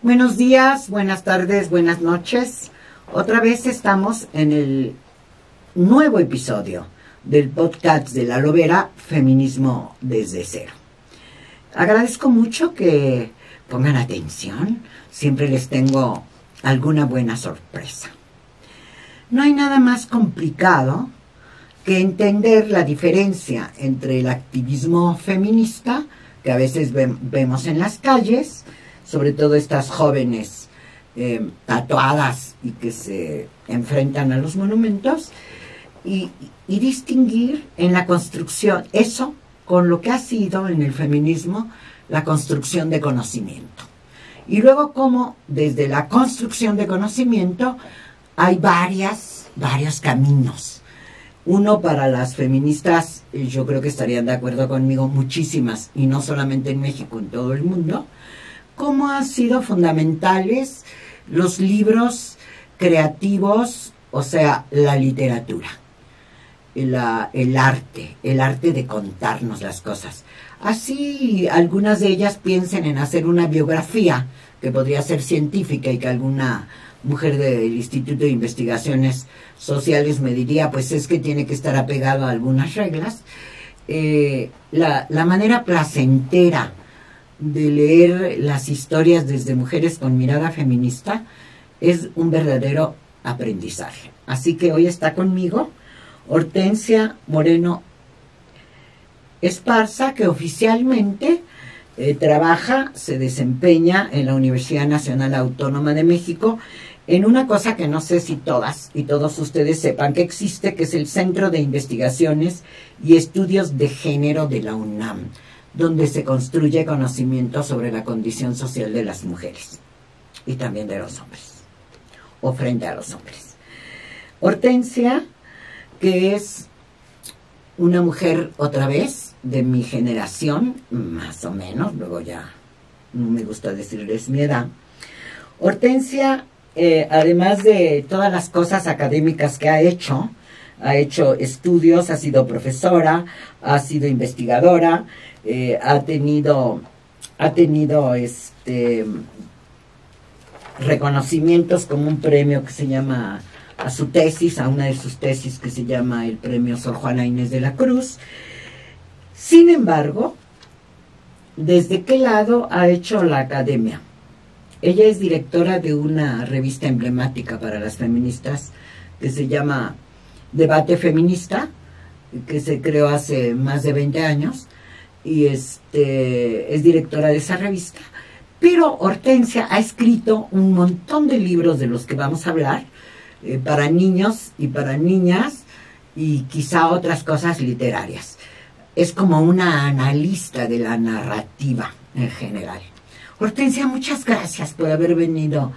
Buenos días, buenas tardes, buenas noches. Otra vez estamos en el nuevo episodio del podcast de La Lobera, Feminismo desde cero. Agradezco mucho que pongan atención. Siempre les tengo alguna buena sorpresa. No hay nada más complicado que entender la diferencia entre el activismo feminista que a veces vemos en las calles, sobre todo estas jóvenes tatuadas y que se enfrentan a los monumentos, y distinguir en la construcción, eso con lo que ha sido en el feminismo la construcción de conocimiento. Y luego cómo desde la construcción de conocimiento hay varios caminos. Uno, para las feministas, yo creo que estarían de acuerdo conmigo, muchísimas, y no solamente en México, en todo el mundo, cómo han sido fundamentales los libros creativos, o sea, la literatura, el arte de contarnos las cosas. Así algunas de ellas piensen en hacer una biografía, que podría ser científica, y que alguna mujer del Instituto de Investigaciones Sociales me diría, pues es que tiene que estar apegado a algunas reglas. La manera placentera de leer las historias desde mujeres con mirada feminista es un verdadero aprendizaje. Así que hoy está conmigo Hortensia Moreno Esparza, que oficialmente se desempeña en la Universidad Nacional Autónoma de México en una cosa que no sé si todas y todos ustedes sepan que existe, que es el Centro de Investigaciones y Estudios de Género de la UNAM, donde se construye conocimiento sobre la condición social de las mujeres y también de los hombres, o frente a los hombres. Hortensia, que es una mujer otra vez de mi generación, más o menos, luego ya no me gusta decirles mi edad. Hortensia, además de todas las cosas académicas que ha hecho estudios, ha sido profesora, ha sido investigadora, ha tenido reconocimientos como un premio que se llama a su tesis, a una de sus tesis, que se llama el premio Sor Juana Inés de la Cruz. Sin embargo, ¿desde qué lado ha hecho la academia? Ella es directora de una revista emblemática para las feministas que se llama Debate Feminista, que se creó hace más de 20 años, y es directora de esa revista. Pero Hortensia ha escrito un montón de libros de los que vamos a hablar, para niños y para niñas, y quizá otras cosas literarias. Es como una analista de la narrativa en general. Hortensia, muchas gracias por haber venido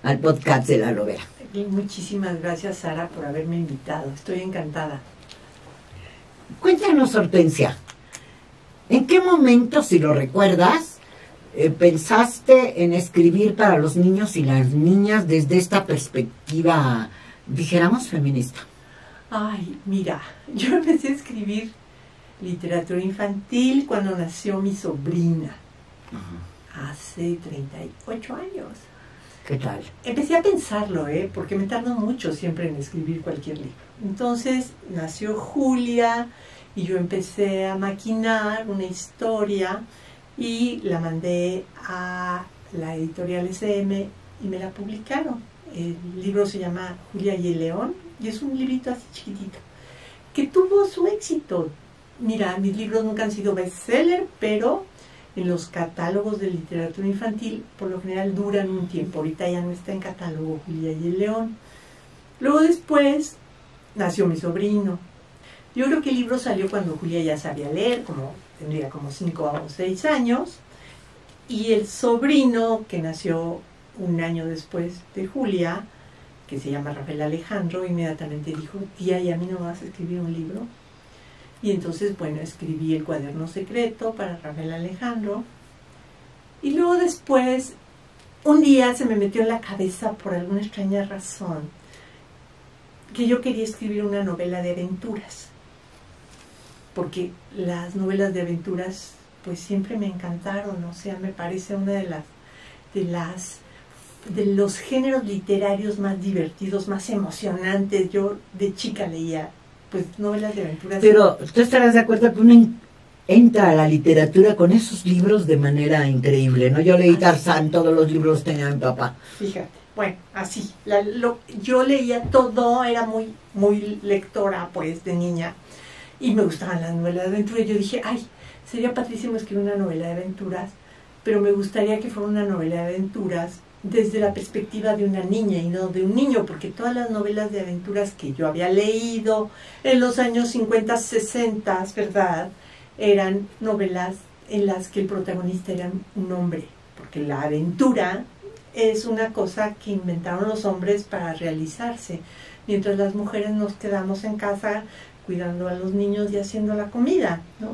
al podcast de La Lobera. Muchísimas gracias, Sara, por haberme invitado. Estoy encantada. Cuéntanos, Hortensia, ¿en qué momento, si lo recuerdas, pensaste en escribir para los niños y las niñas desde esta perspectiva, dijéramos, feminista? Ay, mira, yo empecé a escribir literatura infantil cuando nació mi sobrina, hace 38 años. ¿Qué tal? Empecé a pensarlo, porque me tardo mucho siempre en escribir cualquier libro. Entonces nació Julia y yo empecé a maquinar una historia y la mandé a la editorial SM y me la publicaron. El libro se llama Julia y el León y es un librito así chiquitito que tuvo su éxito. Mira, mis libros nunca han sido bestseller, pero en los catálogos de literatura infantil por lo general duran un tiempo. Ahorita ya no está en catálogo Julia y el León. Luego después nació mi sobrino. Yo creo que el libro salió cuando Julia ya sabía leer, tendría como 5 o 6 años, y el sobrino que nació un año después de Julia, que se llama Rafael Alejandro, inmediatamente dijo: tía, ¿y a mí no vas a escribir un libro? Y entonces, bueno, escribí El cuaderno secreto para Rafael Alejandro. Y luego después, un día se me metió en la cabeza, por alguna extraña razón, que yo quería escribir una novela de aventuras. Porque las novelas de aventuras, pues siempre me encantaron. O sea, me parece una de las de los géneros literarios más divertidos, más emocionantes. Yo de chica leía pues novelas de aventuras. Pero tú estarás de acuerdo que uno entra a la literatura con esos libros de manera increíble, ¿no? Yo leí Tarzán, todos los libros tenía mi papá. Fíjate, bueno, así. Yo leía todo, era muy, muy lectora pues de niña y me gustaban las novelas de aventura. Y yo dije, ay, sería padrísimo escribir una novela de aventuras, pero me gustaría que fuera una novela de aventuras desde la perspectiva de una niña y no de un niño, porque todas las novelas de aventuras que yo había leído en los años 50, 60, ¿verdad?, eran novelas en las que el protagonista era un hombre, porque la aventura es una cosa que inventaron los hombres para realizarse, mientras las mujeres nos quedamos en casa cuidando a los niños y haciendo la comida, ¿no?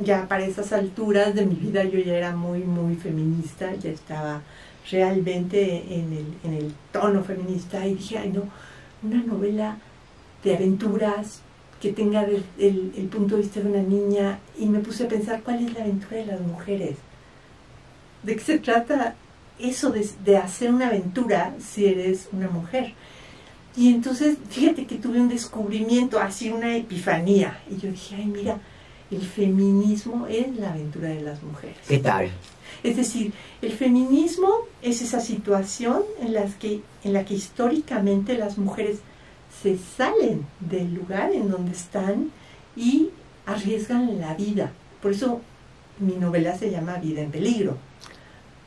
Ya para esas alturas de mi vida yo ya era muy, muy feminista, ya estaba realmente en el tono feminista y dije, ay no, una novela de aventuras que tenga el punto de vista de una niña, y me puse a pensar cuál es la aventura de las mujeres, de qué se trata eso de hacer una aventura si eres una mujer. Y entonces fíjate que tuve un descubrimiento, así una epifanía, y yo dije, ay mira, el feminismo es la aventura de las mujeres. ¿Qué tal? Es decir, el feminismo es esa situación en la que históricamente las mujeres se salen del lugar en donde están y arriesgan la vida. Por eso mi novela se llama Vida en Peligro,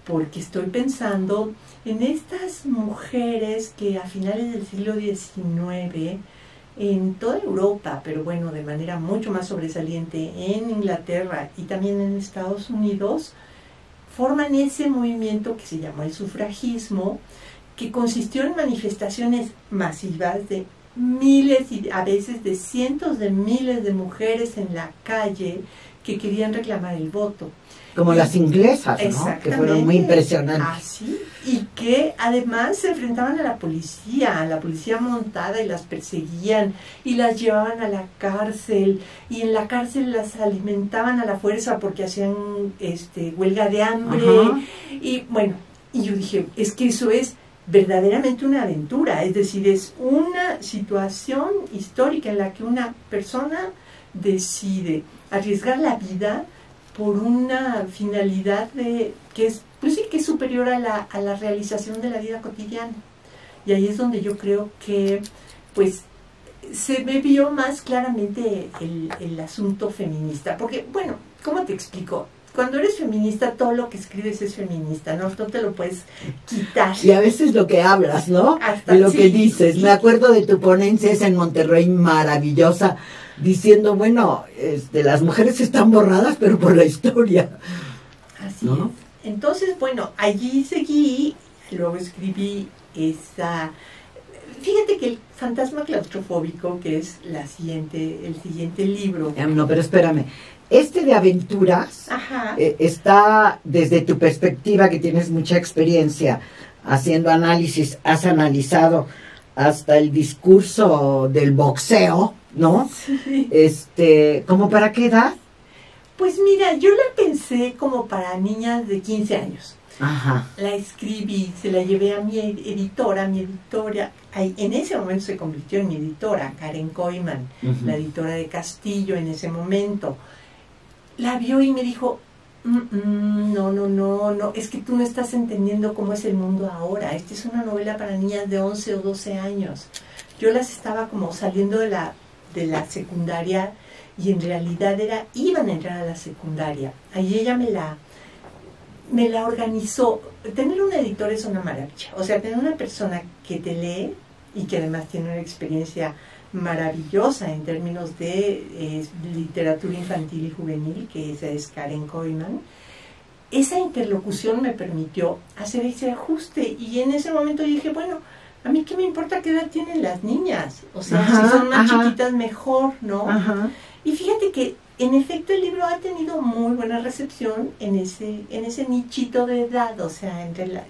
porque estoy pensando en estas mujeres que a finales del siglo XIX, en toda Europa, pero bueno, de manera mucho más sobresaliente en Inglaterra y también en Estados Unidos, forman ese movimiento que se llamó el sufragismo, que consistió en manifestaciones masivas de miles y a veces de cientos de miles de mujeres en la calle que querían reclamar el voto. Como las inglesas, ¿no? Que fueron muy impresionantes. Así, y que además se enfrentaban a la policía montada, y las perseguían y las llevaban a la cárcel, y en la cárcel las alimentaban a la fuerza porque hacían huelga de hambre. Ajá. Y bueno, y yo dije, es que eso es verdaderamente una aventura, es decir, es una situación histórica en la que una persona decide arriesgar la vida por una finalidad que es, pues sí, que es superior a la realización de la vida cotidiana. Y ahí es donde yo creo que pues se me vio más claramente el asunto feminista, porque bueno, ¿cómo te explico? Cuando eres feminista, todo lo que escribes es feminista, ¿no? No te lo puedes quitar. Y a veces lo que hablas, ¿no? Hasta, de lo sí, que dices. Me acuerdo de tu ponencia esa en Monterrey, maravillosa, diciendo, bueno, las mujeres están borradas, pero por la historia. Así ¿no? es. Entonces, bueno, allí seguí, luego escribí esa... Fíjate que el fantasma claustrofóbico, que es el siguiente libro... No, pero espérame. De aventuras está desde tu perspectiva, que tienes mucha experiencia haciendo análisis, has analizado hasta el discurso del boxeo, ¿no? Sí. ¿Cómo para qué edad? Pues mira, yo la pensé como para niñas de 15 años. Ajá. La escribí, se la llevé a mi editora, en ese momento se convirtió en mi editora, Karen Koyman, la editora de Castillo en ese momento. La vio y me dijo, no, es que tú no estás entendiendo cómo es el mundo ahora. Esta es una novela para niñas de 11 o 12 años. Yo las estaba como saliendo de la secundaria, y en realidad iban a entrar a la secundaria. Ahí ella me la organizó. Tener un editor es una maravilla. O sea, tener una persona que te lee y que además tiene una experiencia maravillosa en términos de literatura infantil y juvenil, que esa es Karen Koyman. Esa interlocución me permitió hacer ese ajuste, y en ese momento dije, bueno, a mí qué me importa qué edad tienen las niñas, o sea, si son más chiquitas mejor, ¿no? Ajá. Y fíjate que en efecto el libro ha tenido muy buena recepción en ese nichito de edad, o sea, entre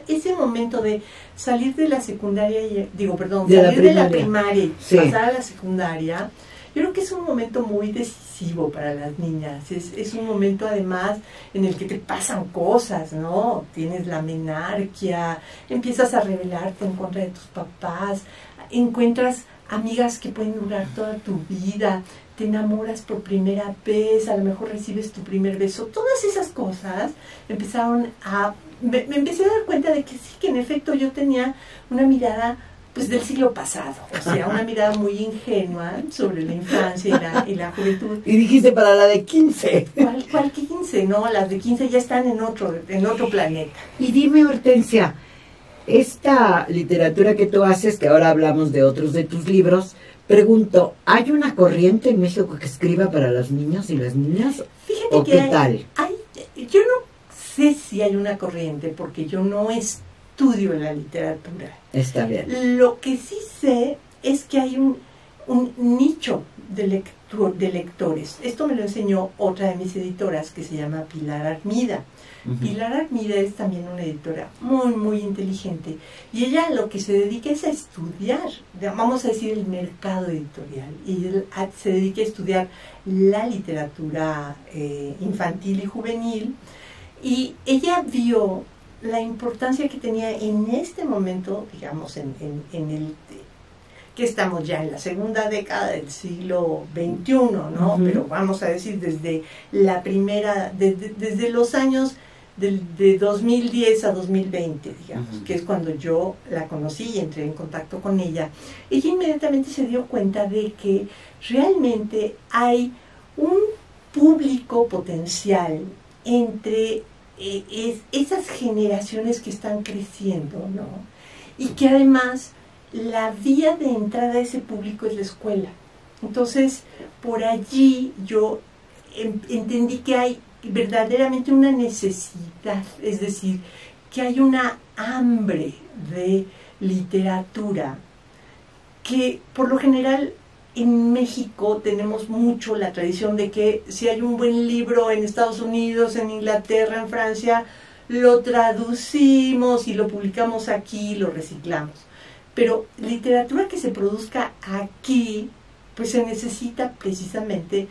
ese momento de salir de la secundaria, salir de la primaria y pasar a la secundaria, Yo creo que es un momento muy decisivo para las niñas, es un momento además en el que te pasan cosas, ¿no? Tienes la menarquia, empiezas a rebelarte en contra de tus papás, encuentras amigas que pueden durar toda tu vida, te enamoras por primera vez, a lo mejor recibes tu primer beso, todas esas cosas empezaron a... Me empecé a dar cuenta de que sí, que en efecto yo tenía una mirada pues del siglo pasado, o sea, una mirada muy ingenua sobre la infancia y la juventud. Y dijiste para la de 15. ¿Cuál 15? No, las de 15 ya están en otro planeta. Y dime, Hortensia, esta literatura que tú haces, que ahora hablamos de otros de tus libros, pregunto, ¿hay una corriente en México que escriba para los niños y las niñas? Fíjate ¿O que qué tal? Yo no sé si hay una corriente, porque yo no estudio la literatura. Está bien. Lo que sí sé es que hay un nicho de lectores. Esto me lo enseñó otra de mis editoras, que se llama Pilar Armida. Pilar Armida es también una editora muy, muy inteligente, y ella lo que se dedica es a estudiar, vamos a decir, el mercado editorial, y se dedica a estudiar la literatura infantil y juvenil, y ella vio la importancia que tenía en este momento, digamos, en el que estamos ya en la segunda década del siglo XXI, ¿no? Pero vamos a decir desde la primera, desde los años de 2010 a 2020, digamos, que es cuando yo la conocí y entré en contacto con ella. Ella inmediatamente se dio cuenta de que realmente hay un público potencial entre esas generaciones que están creciendo, ¿no? Y que además la vía de entrada a ese público es la escuela. Entonces, por allí yo entendí que hay verdaderamente una necesidad, es decir, que hay una hambre de literatura que por lo general en México tenemos mucho la tradición de que si hay un buen libro en Estados Unidos, en Inglaterra, en Francia, lo traducimos y lo publicamos aquí, lo reciclamos. Pero literatura que se produzca aquí, pues se necesita precisamente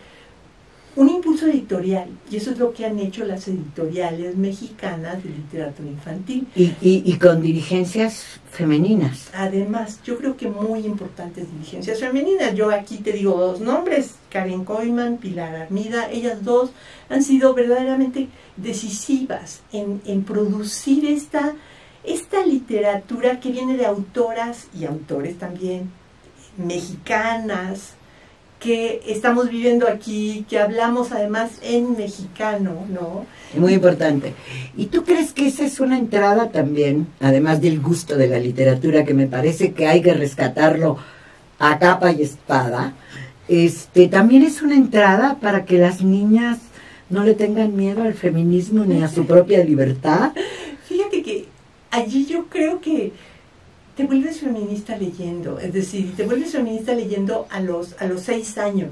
un impulso editorial, y eso es lo que han hecho las editoriales mexicanas de literatura infantil. Y con dirigencias femeninas. Además, yo creo que muy importantes dirigencias femeninas. Yo aquí te digo dos nombres, Karen Koyman, Pilar Armida. Ellas dos han sido verdaderamente decisivas en producir esta literatura que viene de autoras y autores también mexicanas, que estamos viviendo aquí, que hablamos además en mexicano, ¿no? Muy importante. ¿Y tú crees que esa es una entrada también, además del gusto de la literatura, que me parece que hay que rescatarlo a capa y espada, también es una entrada para que las niñas no le tengan miedo al feminismo ni a su propia libertad? Fíjate que allí yo creo que te vuelves feminista leyendo, es decir, te vuelves feminista leyendo a los 6 años,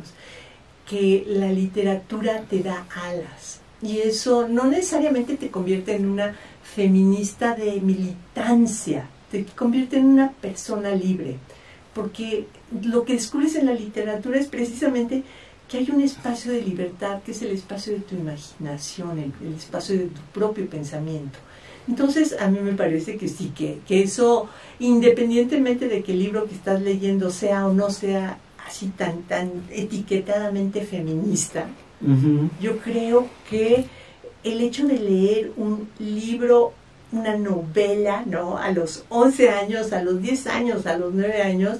que la literatura te da alas, y eso no necesariamente te convierte en una feminista de militancia, te convierte en una persona libre, porque lo que descubres en la literatura es precisamente que hay un espacio de libertad, que es el espacio de tu imaginación, el espacio de tu propio pensamiento. Entonces, a mí me parece que sí, que eso, independientemente de que el libro que estás leyendo sea o no sea así tan etiquetadamente feminista, yo creo que el hecho de leer un libro, una novela, ¿no?, a los 11 años, a los 10 años, a los 9 años,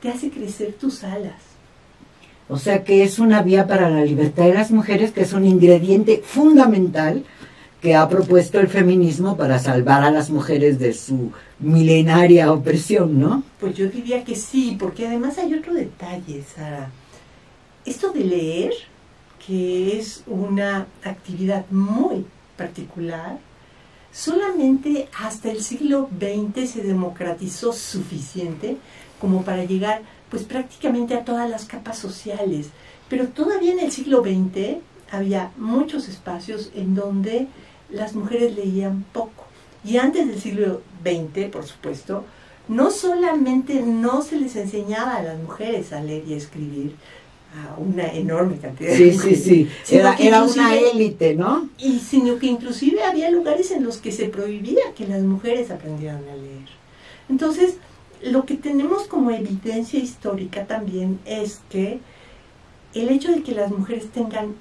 te hace crecer tus alas. O sea que es una vía para la libertad de las mujeres, que es un ingrediente fundamental que ha propuesto el feminismo para salvar a las mujeres de su milenaria opresión, ¿no? Pues yo diría que sí, porque además hay otro detalle, Sara. Esto de leer, que es una actividad muy particular, solamente hasta el siglo XX se democratizó suficiente como para llegar pues prácticamente a todas las capas sociales. Pero todavía en el siglo XX había muchos espacios en donde las mujeres leían poco. Y antes del siglo XX, por supuesto, no solamente no se les enseñaba a las mujeres a leer y a escribir, a una enorme cantidad de mujeres, Sí. Era una élite, ¿no? Y sino que inclusive había lugares en los que se prohibía que las mujeres aprendieran a leer. Entonces, lo que tenemos como evidencia histórica también es que el hecho de que las mujeres tengan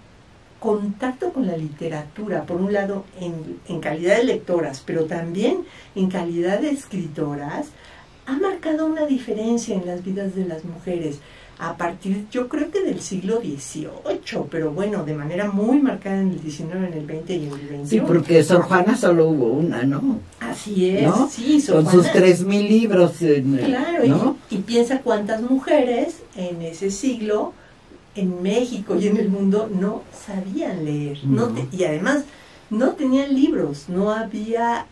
contacto con la literatura, por un lado en calidad de lectoras, pero también en calidad de escritoras, ha marcado una diferencia en las vidas de las mujeres a partir, yo creo que del siglo XVIII, pero bueno, de manera muy marcada en el XIX, en el XX y en el XXI. Sí, porque Sor Juana solo hubo una, ¿no? Así es, ¿no? sí, Sor Con Juana, sus 3,000 libros. Claro, ¿no? y piensa cuántas mujeres en ese siglo, en México y en el mundo, no sabían leer. Y además, no tenían libros, no había,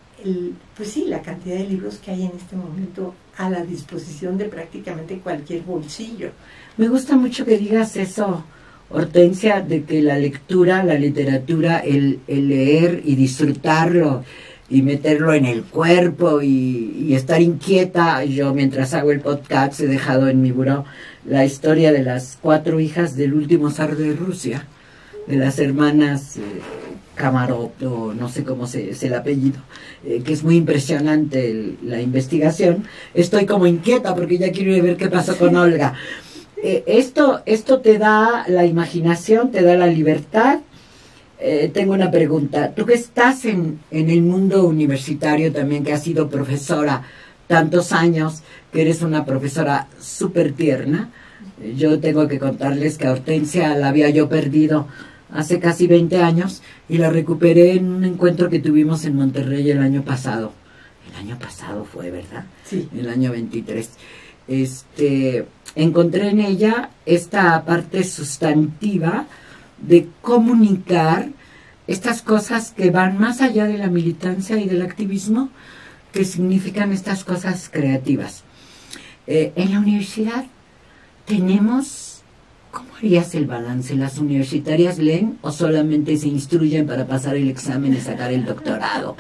pues sí, la cantidad de libros que hay en este momento a la disposición de prácticamente cualquier bolsillo. Me gusta mucho que digas eso, Hortensia, de que la lectura, la literatura, el leer y disfrutarlo y meterlo en el cuerpo y estar inquieta. Yo, mientras hago el podcast, he dejado en mi buró la historia de las 4 hijas del último zar de Rusia, de las hermanas Kamarov, o no sé cómo es el apellido, que es muy impresionante la investigación. Estoy como inquieta porque ya quiero ir a ver qué pasó con Olga. Esto te da la imaginación, te da la libertad. Tengo una pregunta. Tú que estás en el mundo universitario también, que has sido profesora tantos años, que eres una profesora súper tierna. Yo tengo que contarles que a Hortensia la había yo perdido hace casi 20 años y la recuperé en un encuentro que tuvimos en Monterrey el año pasado. El año pasado fue, ¿verdad? Sí. El año 23. Encontré en ella esta parte sustantiva de comunicar estas cosas que van más allá de la militancia y del activismo, que significan estas cosas creativas. En la universidad tenemos, ¿cómo harías el balance? ¿Las universitarias leen o solamente se instruyen para pasar el examen y sacar el doctorado?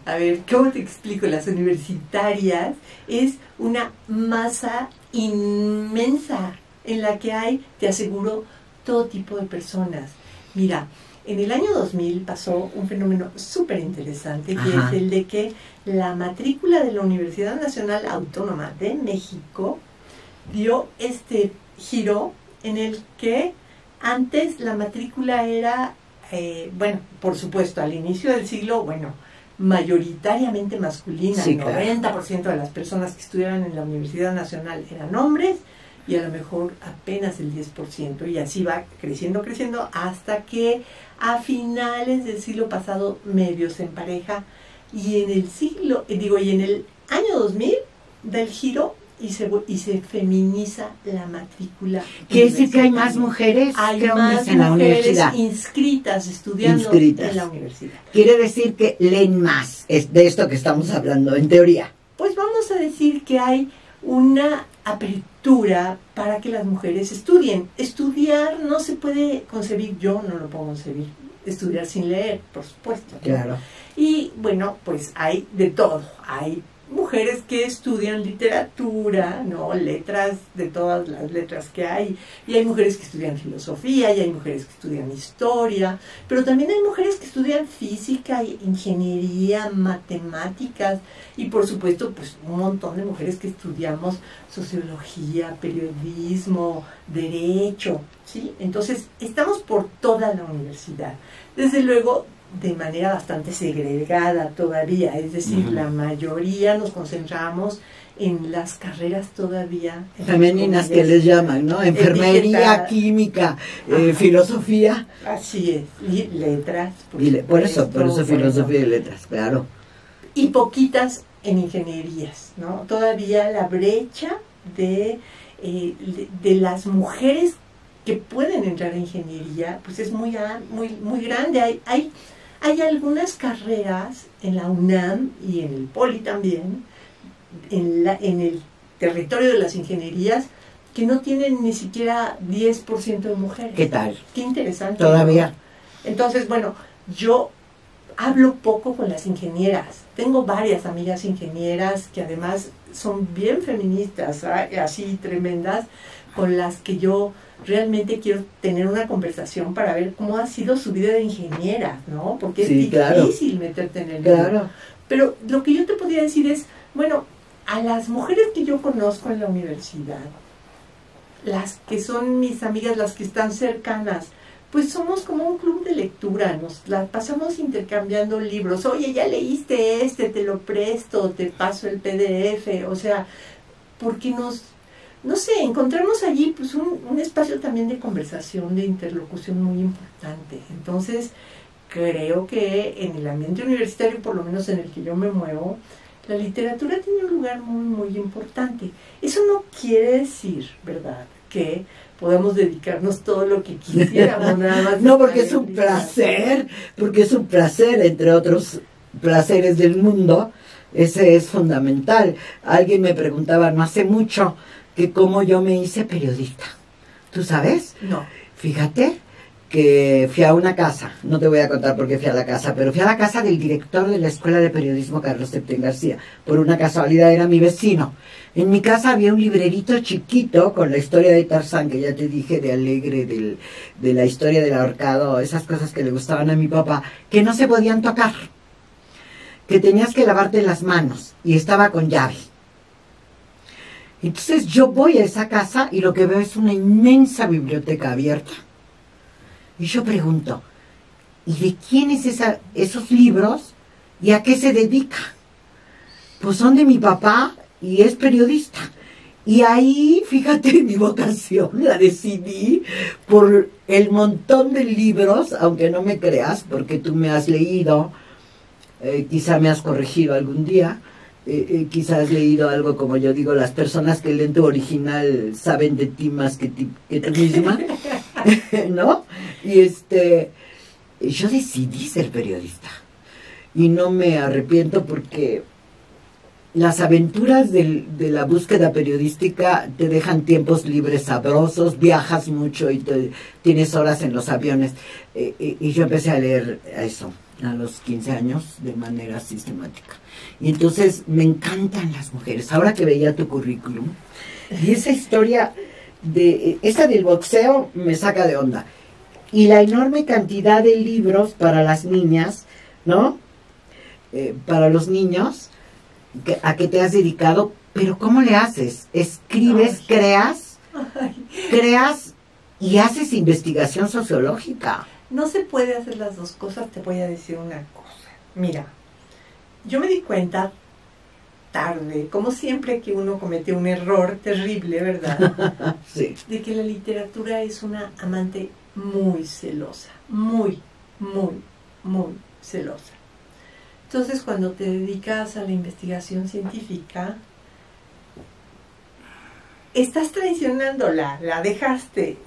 A ver, ¿cómo te explico? Las universitarias es una masa inmensa en la que hay, te aseguro, todo tipo de personas. Mira, en el año 2000 pasó un fenómeno súper interesante, que es el de que la matrícula de la Universidad Nacional Autónoma de México dio este giro en el que antes la matrícula era, bueno, por supuesto, al inicio del siglo, bueno, mayoritariamente masculina. Sí, claro. 90% de las personas que estudiaban en la Universidad Nacional eran hombres, y a lo mejor apenas el 10%, y así va creciendo, hasta que a finales del siglo pasado medio se empareja, y en el año 2000 da el giro y se feminiza la matrícula. ¿Quiere decir que hay más mujeres que hombres en la universidad? Inscritas, estudiando en la universidad. Quiere decir que leen más, es de esto que estamos hablando, en teoría. Pues vamos a decir que hay una apertura para que las mujeres estudien. Estudiar no se puede concebir, yo no lo puedo concebir, estudiar sin leer, por supuesto, ¿no? Claro. Y bueno, pues hay de todo. Hay mujeres que estudian literatura, ¿no? Letras, de todas las letras que hay, y hay mujeres que estudian filosofía, y hay mujeres que estudian historia, pero también hay mujeres que estudian física, ingeniería, matemáticas, y por supuesto, pues un montón de mujeres que estudiamos sociología, periodismo, derecho, ¿sí? Entonces, estamos por toda la universidad. Desde luego, de manera bastante segregada todavía, es decir, la mayoría nos concentramos en las carreras todavía femeninas que les llaman, ¿no? Enfermería, química, filosofía. Así es, y letras. Por eso filosofía y letras, claro. Y poquitas en ingenierías, ¿no? Todavía la brecha de las mujeres que pueden entrar a ingeniería, pues es muy grande. Hay algunas carreras en la UNAM y en el Poli también, en el territorio de las ingenierías, que no tienen ni siquiera 10% de mujeres. ¿Qué tal? Qué interesante. Todavía. ¿No? Entonces, bueno, yo hablo poco con las ingenieras. Tengo varias amigas ingenieras que además son bien feministas, así tremendas, con las que yo realmente quiero tener una conversación para ver cómo ha sido su vida de ingeniera, ¿no? Porque es difícil meterte en el libro. Pero lo que yo te podría decir es, bueno, a las mujeres que yo conozco en la universidad, las que son mis amigas, las que están cercanas, pues somos como un club de lectura, nos la pasamos intercambiando libros. Oye, ya leíste te lo presto, te paso el PDF, o sea, porque no sé, encontramos allí pues un espacio también de conversación, de interlocución muy importante. Entonces, creo que en el ambiente universitario, por lo menos en el que yo me muevo, la literatura tiene un lugar muy, muy importante. Eso no quiere decir, ¿verdad?, que podamos dedicarnos todo lo que quisiéramos, nada más. No, porque es un placer, entre otros placeres del mundo, ese es fundamental. Alguien me preguntaba no hace mucho que cómo yo me hice periodista. ¿Tú sabes? No. Fíjate que fui a una casa, no te voy a contar por qué fui a la casa, pero fui a la casa del director de la Escuela de Periodismo, Carlos Septién García. Por una casualidad era mi vecino. En mi casa había un librerito chiquito con la historia de Tarzán, que ya te dije, de Alegre, de la historia del ahorcado, esas cosas que le gustaban a mi papá, que no se podían tocar, que tenías que lavarte las manos, y estaba con llave. Entonces yo voy a esa casa y lo que veo es una inmensa biblioteca abierta. Y yo pregunto, ¿y de quién es esos libros y a qué se dedica? Pues son de mi papá y es periodista. Y ahí, fíjate, mi vocación la decidí por el montón de libros, aunque no me creas, porque tú me has leído, quizá me has corregido algún día, quizás has leído algo como yo digo, las personas que leen tu original saben de ti más que tú misma, ¿no? Y yo decidí ser periodista y no me arrepiento porque las aventuras de la búsqueda periodística te dejan tiempos libres sabrosos, viajas mucho y tienes horas en los aviones. Y yo empecé a leer eso a los 15 años de manera sistemática. Y entonces me encantan las mujeres. Ahora que veía tu currículum, y esa historia esa del boxeo me saca de onda. Y la enorme cantidad de libros para las niñas, ¿no? Para los niños, a qué te has dedicado, pero ¿cómo le haces? ¿Escribes, creas y haces investigación sociológica? No se puede hacer las dos cosas, te voy a decir una cosa. Mira, yo me di cuenta tarde, como siempre que uno comete un error terrible, ¿verdad? Sí. De que la literatura es una amante muy celosa, muy, muy, muy celosa. Entonces, cuando te dedicas a la investigación científica, estás traicionándola, la dejaste,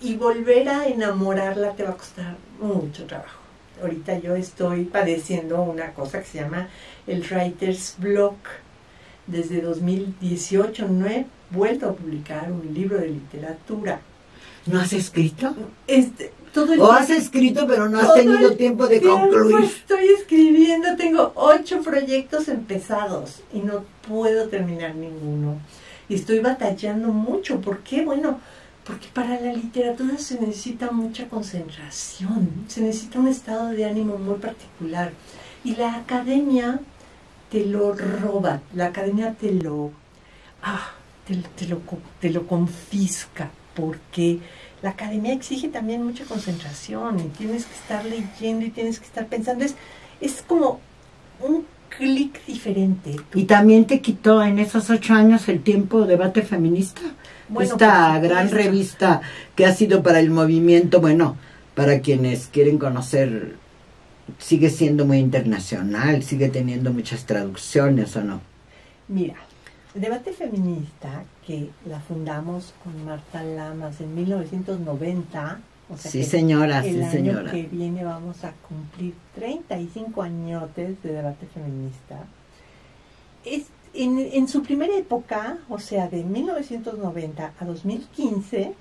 y volver a enamorarla te va a costar mucho trabajo. Ahorita yo estoy padeciendo una cosa que se llama el Writer's Block. Desde 2018 no he vuelto a publicar un libro de literatura. ¿No has escrito? ¿O has escrito pero no has tenido tiempo de concluir? Estoy escribiendo, tengo 8 proyectos empezados y no puedo terminar ninguno. Y estoy batallando mucho. ¿Por qué? Bueno, porque para la literatura se necesita mucha concentración, se necesita un estado de ánimo muy particular. Y la academia te lo roba, la academia te lo confisca, porque la academia exige también mucha concentración y tienes que estar leyendo y tienes que estar pensando. Es como un clic diferente. ¿Y también te quitó en esos 8 años el tiempo Debate Feminista? Bueno, esta gran revista que ha sido para el movimiento, bueno, para quienes quieren conocer, sigue siendo muy internacional, sigue teniendo muchas traducciones, ¿o no? Mira, Debate Feminista, que la fundamos con Marta Lamas en 1990, o sea, sí, señora, el sí, señora. año que viene vamos a cumplir 35 añotes de Debate Feminista. En su primera época, o sea, de 1990 a 2015,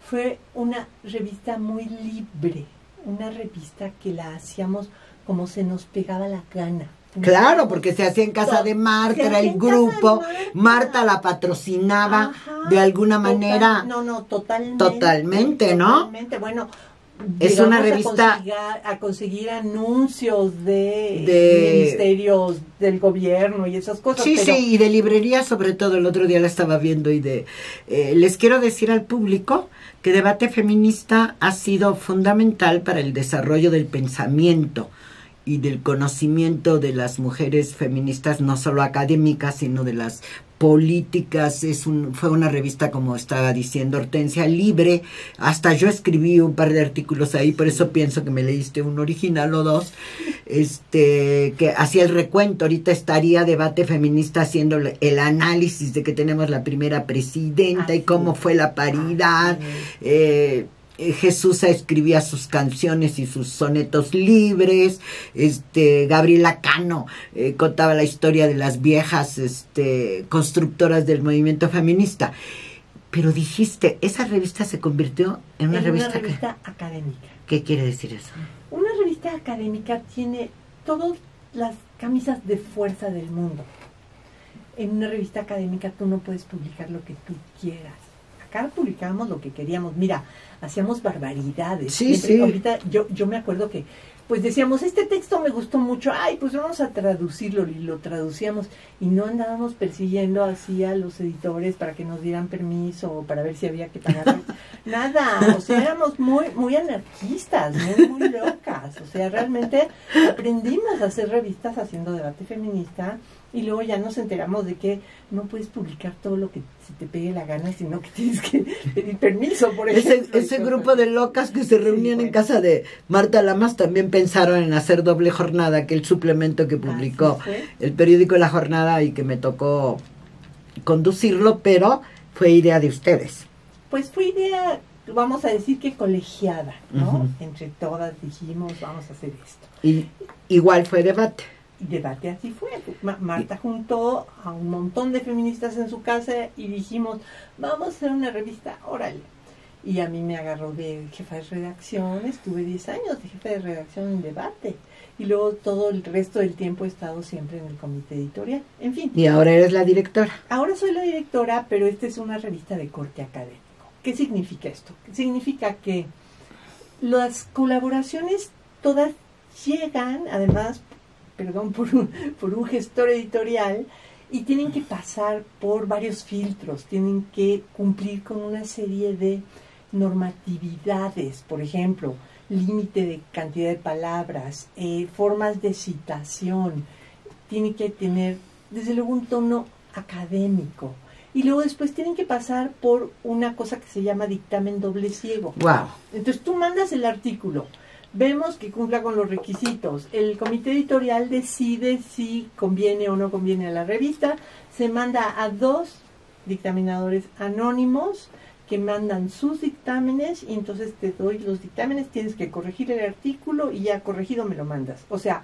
fue una revista muy libre, una revista que la hacíamos como se nos pegaba la gana. Claro, porque se hacía en casa de Marta, era el grupo, Marta la patrocinaba. Ajá, de alguna manera. Totalmente, ¿no? Totalmente, bueno. Es una revista a conseguir anuncios de ministerios del gobierno y esas cosas. Sí, pero... sí, y de librería sobre todo. El otro día la estaba viendo y les quiero decir al público que Debate Feminista ha sido fundamental para el desarrollo del pensamiento y del conocimiento de las mujeres feministas, no solo académicas, sino de las políticas. Fue una revista, como estaba diciendo Hortensia, libre. Hasta yo escribí un par de artículos ahí, por eso pienso que me leíste un original o dos, que hacía el recuento. Ahorita estaría Debate Feminista haciendo el análisis de que tenemos la primera presidenta y cómo fue la paridad. Jesús escribía sus canciones y sus sonetos libres. Gabriela Cano contaba la historia de las viejas constructoras del movimiento feminista. Pero dijiste, esa revista se convirtió en una revista académica. ¿Qué quiere decir eso? Una revista académica tiene todas las camisas de fuerza del mundo. En una revista académica tú no puedes publicar lo que tú quieras. Acá publicábamos lo que queríamos. Mira, hacíamos barbaridades. Sí, sí. Ahorita yo me acuerdo que pues decíamos, este texto me gustó mucho, pues vamos a traducirlo, y lo traducíamos, y no andábamos persiguiendo así a los editores para que nos dieran permiso o para ver si había que pagar. Nada, o sea, éramos muy anarquistas, muy locas. O sea, realmente aprendimos a hacer revistas haciendo Debate Feminista, y luego ya nos enteramos de que no puedes publicar todo lo que se te pegue la gana, sino que tienes que pedir permiso, por ejemplo. Ese grupo de locas que se reunían en casa de Marta Lamas también pensaron en hacer Doble Jornada, que el suplemento que publicó el periódico La Jornada y que me tocó conducirlo, pero fue idea de ustedes. Pues fue idea, vamos a decir que colegiada, ¿no? Entre todas dijimos, vamos a hacer esto. Y igual fue debate. Debate así fue. Marta juntó a un montón de feministas en su casa y dijimos, vamos a hacer una revista, órale. Y a mí me agarró de jefa de redacción, estuve 10 años de jefa de redacción en Debate. Y luego todo el resto del tiempo he estado siempre en el comité editorial. En fin. Y ahora eres la directora. Ahora soy la directora, pero esta es una revista de corte académico. ¿Qué significa esto? Significa que las colaboraciones todas llegan, además, por un gestor editorial, y tienen que pasar por varios filtros, tienen que cumplir con una serie de normatividades, por ejemplo, límite de cantidad de palabras, formas de citación, tiene que tener desde luego un tono académico, y luego después tienen que pasar por una cosa que se llama dictamen doble ciego. Wow. Entonces tú mandas el artículo, vemos que cumpla con los requisitos, el comité editorial decide si conviene o no conviene a la revista, se manda a 2 dictaminadores anónimos que mandan sus dictámenes, y entonces te doy los dictámenes, tienes que corregir el artículo y ya corregido me lo mandas. O sea,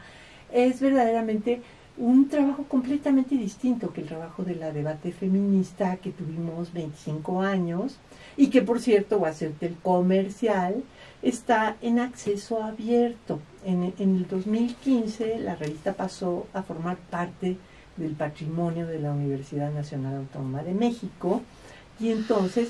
es verdaderamente un trabajo completamente distinto que el trabajo de la Debate Feminista, que tuvimos 25 años, y que, por cierto, voy a hacerte el comercial, está en acceso abierto. En el 2015 la revista pasó a formar parte del patrimonio de la Universidad Nacional Autónoma de México, y entonces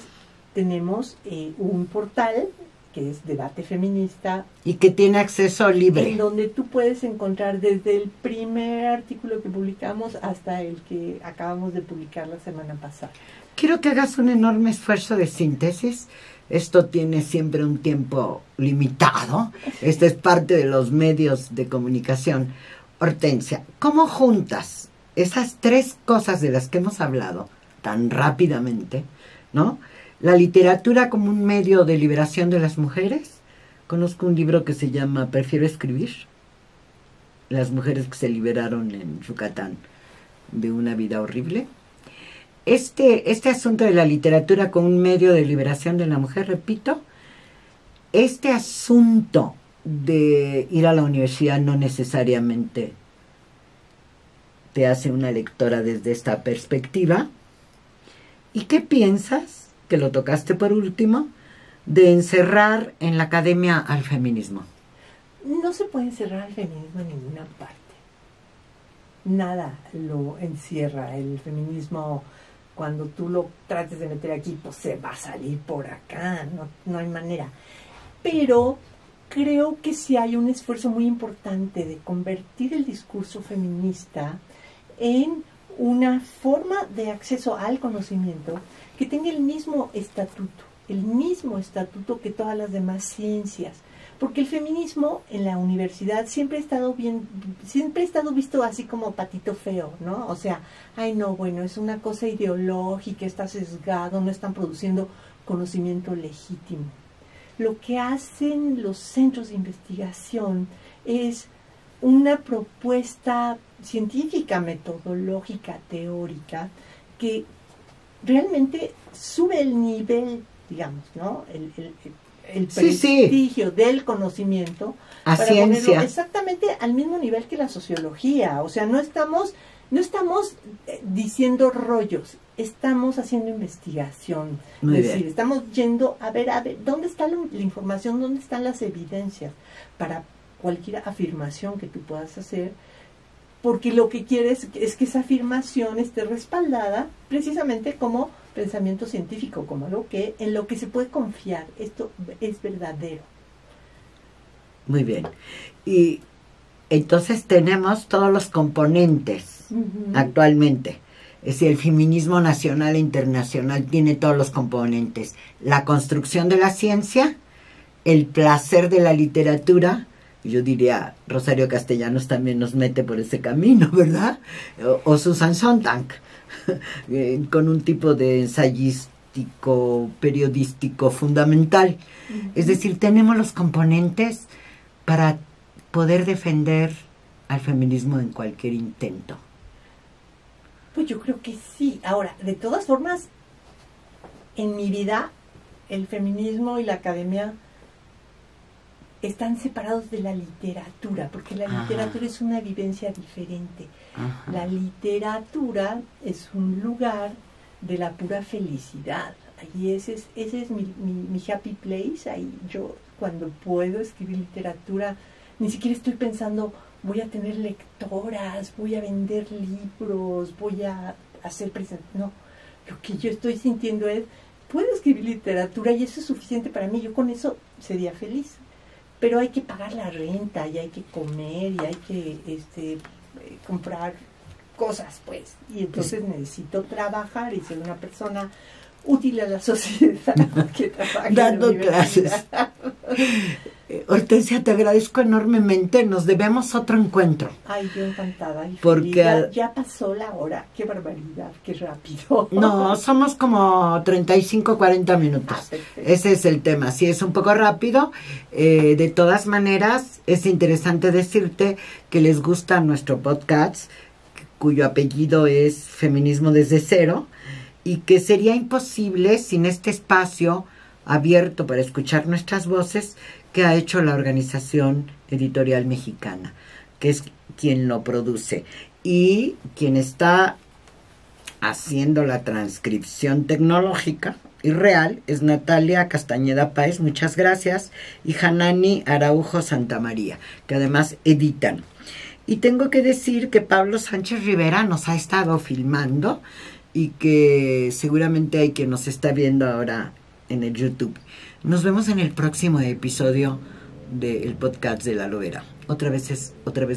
tenemos un portal que es Debate Feminista. Y que tiene acceso libre. En donde tú puedes encontrar desde el primer artículo que publicamos hasta el que acabamos de publicar la semana pasada. Quiero que hagas un enorme esfuerzo de síntesis. Esto tiene siempre un tiempo limitado. Esta es parte de los medios de comunicación. Hortensia, ¿cómo juntas esas 3 cosas de las que hemos hablado tan rápidamente, ¿no? La literatura como un medio de liberación de las mujeres. Conozco un libro que se llama Prefiero escribir. Las mujeres que se liberaron en Yucatán de una vida horrible. Este asunto de la literatura como un medio de liberación de la mujer, repito, este asunto de ir a la universidad no necesariamente te hace una lectora desde esta perspectiva. ¿Y qué piensas, que lo tocaste por último, de encerrar en la academia al feminismo? no se puede encerrar el feminismo en ninguna parte. Nada lo encierra. El feminismo, cuando tú lo trates de meter aquí, pues se va a salir por acá, no hay manera. Pero creo que sí hay un esfuerzo muy importante de convertir el discurso feminista en una forma de acceso al conocimiento que tenga el mismo estatuto que todas las demás ciencias. Porque el feminismo en la universidad siempre ha estado visto así como patito feo, ¿no? O sea, ay no, bueno, es una cosa ideológica, está sesgado, no están produciendo conocimiento legítimo. Lo que hacen los centros de investigación es una propuesta científica, metodológica, teórica, que realmente sube el nivel, digamos, ¿no? El prestigio del conocimiento a para ciencia. ponerlo exactamente al mismo nivel que la sociología. O sea, no estamos diciendo rollos, estamos haciendo investigación. Muy es decir, bien. estamos yendo a ver, ¿dónde está la información? ¿Dónde están las evidencias para cualquier afirmación que tú puedas hacer? Porque lo que quieres es que esa afirmación esté respaldada precisamente como pensamiento científico, como algo en lo que se puede confiar. Esto es verdadero. Muy bien. Y entonces tenemos todos los componentes actualmente. Es decir, el feminismo nacional e internacional tiene todos los componentes. La construcción de la ciencia, el placer de la literatura. Yo diría, Rosario Castellanos también nos mete por ese camino, ¿verdad? O Susan Sontag, con un tipo de ensayístico, periodístico fundamental. Es decir, tenemos los componentes para poder defender al feminismo en cualquier intento. Pues yo creo que sí. Ahora, de todas formas, en mi vida, el feminismo y la academia están separados de la literatura, porque la literatura es una vivencia diferente. La literatura es un lugar de la pura felicidad. Ahí ese es mi happy place. Ahí yo, cuando puedo escribir literatura, ni siquiera estoy pensando, voy a tener lectoras, voy a vender libros, voy a hacer presentaciones. No, lo que yo estoy sintiendo es, puedo escribir literatura y eso es suficiente para mí. Yo con eso sería feliz. Pero hay que pagar la renta y hay que comer y hay que comprar cosas, pues. Y entonces necesito trabajar y ser una persona útil a la sociedad que trabaja dando clases. Hortensia, te agradezco enormemente. Nos debemos otro encuentro. Ay, yo encantada. Y porque ya pasó la hora. Qué barbaridad, qué rápido. No, somos como 35, 40 minutos. Ese es el tema. Sí, es un poco rápido. De todas maneras, es interesante decirte que les gusta nuestro podcast, cuyo apellido es Feminismo desde Cero, y que sería imposible sin este espacio abierto para escuchar nuestras voces que ha hecho la Organización Editorial Mexicana, que es quien lo produce. Y quien está haciendo la transcripción tecnológica y real es Natalia Castañeda Páez, muchas gracias, y Hanani Araujo Santamaría, que además editan. Y tengo que decir que Pablo Sánchez Rivera nos ha estado filmando y que seguramente hay quien nos está viendo ahora en el YouTube. Nos vemos en el próximo episodio del podcast de La Lobera. Otra vez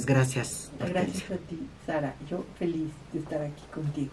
gracias. Gracias a ti, Sara. Yo feliz de estar aquí contigo.